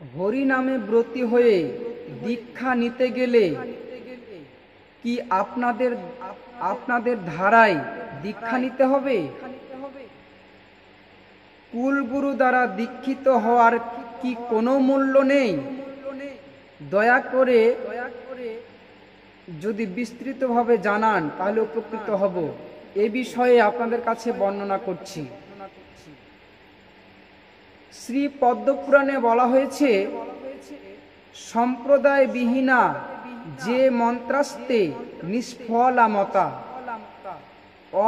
হরি নামে ব্রতী হয়ে দীক্ষা নিতে গেলে কি আপনাদের আপনাদের ধারায় দীক্ষা নিতে হবে? কুলগুরু দ্বারা দীক্ষিত হওয়ার কি কোনো মূল্য নেই? দয়া করে যদি বিস্তৃতভাবে জানান তাহলে উপকৃত হব। এ বিষয়ে আপনাদের কাছে বর্ণনা করছি। শ্রী পদ্মপুরাণে বলা হয়েছে, সম্প্রদায় বিহীনা যে মন্ত্রাস্তে নিষ্ফলা মতা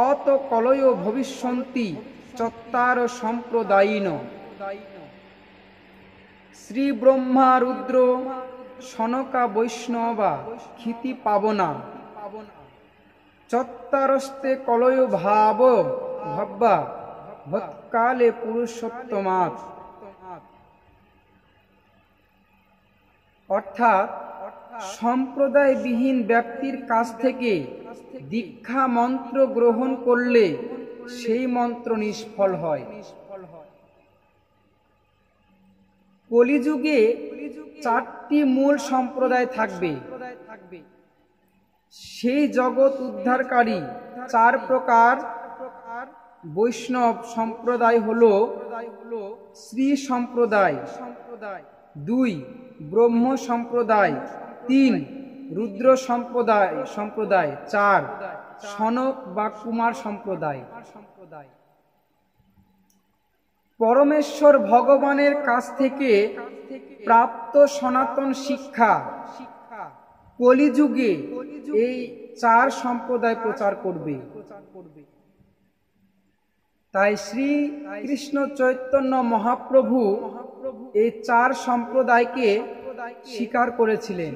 অত কলয় ভবিষ্যন্তি চত্বার সম্প্রদায়িন। শ্রী ব্রহ্মা রুদ্র সনকা বৈষ্ণবা ক্ষিতি পাবনা চত্বারস্তে কলয় ভাব ভাব্বা ভৎকালে পুরুষোত্তমাৎ। অর্থাৎ সম্প্রদায়বিহীন ব্যক্তির কাছ থেকে দীক্ষা মন্ত্র গ্রহণ করলে সেই মন্ত্র নিষ্ফল হয়। কলিযুগে 4টি মূল সম্প্রদায় থাকবে। সেই জগৎ উদ্ধারকারী 4 প্রকার বৈষ্ণব সম্প্রদায় হলো: শ্রী সম্প্রদায়, 2 ব্রহ্ম সম্প্রদায়, 3 রুদ্র সম্প্রদায়, 4 সনক বা কুমার সম্প্রদায়। পরমেশ্বর ভগবানের কাছ থেকে প্রাপ্ত সনাতন শিক্ষা কলিযুগে এই 4 সম্প্রদায় প্রচার করবে। তাই শ্রী কৃষ্ণ চৈতন্য মহাপ্রভু এই 4 সম্প্রদায়কে স্বীকার করেছিলেন।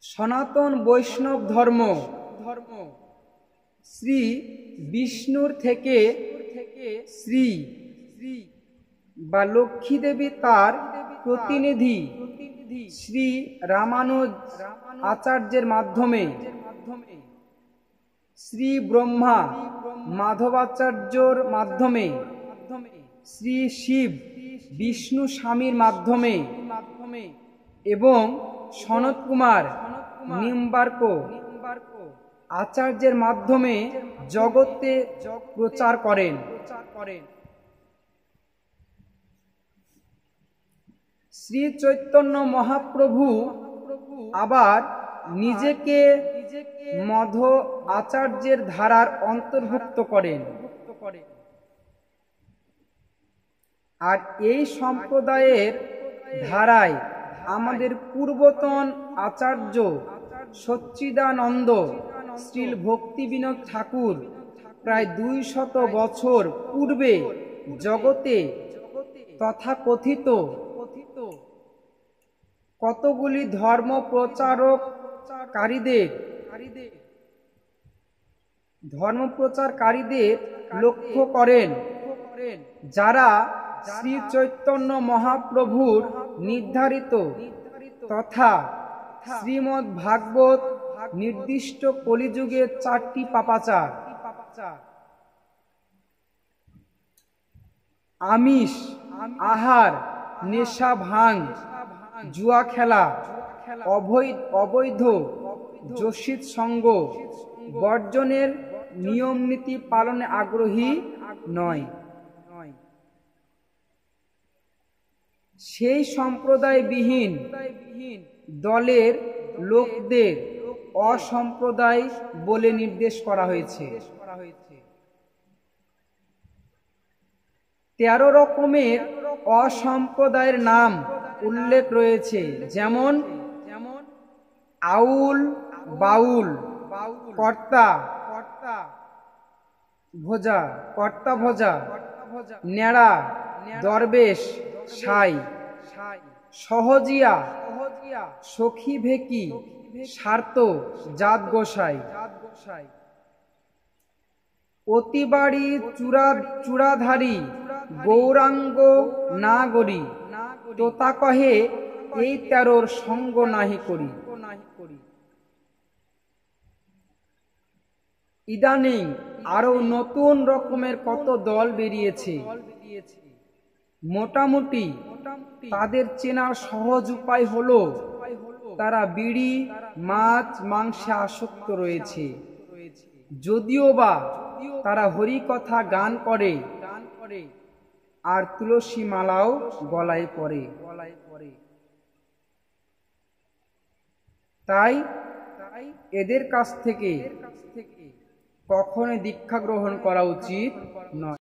সনাতন বৈষ্ণব ধর্ম শ্রী বিষ্ণুর থেকে শ্রী বা লক্ষ্মী দেবী তার প্রতিনিধি শ্রী রামানুজ আচার্যের মাধ্যমে, শ্রী ব্রহ্মা মাধবাচার্যর মাধ্যমে, শ্রী শিব বিষ্ণু স্বামীর মাধ্যমে এবং সনত কুমার নিম্বার্ক আচার্যের মাধ্যমে জগতে প্রচার করেন। শ্রী চৈতন্য মহাপ্রভু আবার নিজেকে মধ্ব আচার্যের ধারার অন্তর্ভুক্ত করেন। আর এই সম্প্রদায়ের ধারায় আমাদের পূর্বতন আচার্য সচ্চিদানন্দ শ্রীল ভক্তিবিনোদ ঠাকুর প্রায় 200 বছর পূর্বে জগতে তথাকথিত কতগুলি ধর্ম প্রচারকারীদের লক্ষ্য করেন, যারা শ্রী চৈতন্য মহাপ্রভুর নির্ধারিত তথা শ্রীমদ্ ভাগবত নির্দিষ্ট কলিযুগের 4টি পাপাচার: আমিষ আহার, নেশা ভাং, জুয়া খেলা, অবৈধ যোষিত সঙ্গ বর্জনের নিয়ম নীতি পালনে আগ্রহী নয়। সেই সম্প্রদায়বিহীন দলের লোকদের অসম্প্রদায় বলে নির্দেশ করা হয়েছে। 13 রকমের অসম্প্রদায়ের নাম উল্লেখ রয়েছে, যেমন আউল, বাউল, কর্তা ভোজা, নেড়া, দরবেশ, সাই, সহজিয়া, সখী ভেকি, স্বার্থ, জাত গোসাই, অতিবাড়ি চূড়াধারী, গৌরাঙ্গ নাগরী, তোতা কহে এই 13 সঙ্গ নাহি করি। ইদানিং আরো নতুন রকমের কত দল বেরিয়েছে। মোটামুটি তাদের চেনার সহজ উপায় হলো তারা বিড়ি, মাছ, মাংসে আসক্ত রয়েছে। যদিও বা তারা হরিকথা গান করে আর তুলসী মালাও গলায় পরে। তাই এদের কাছ থেকে কখনোই দীক্ষা গ্রহণ করা উচিত নয়।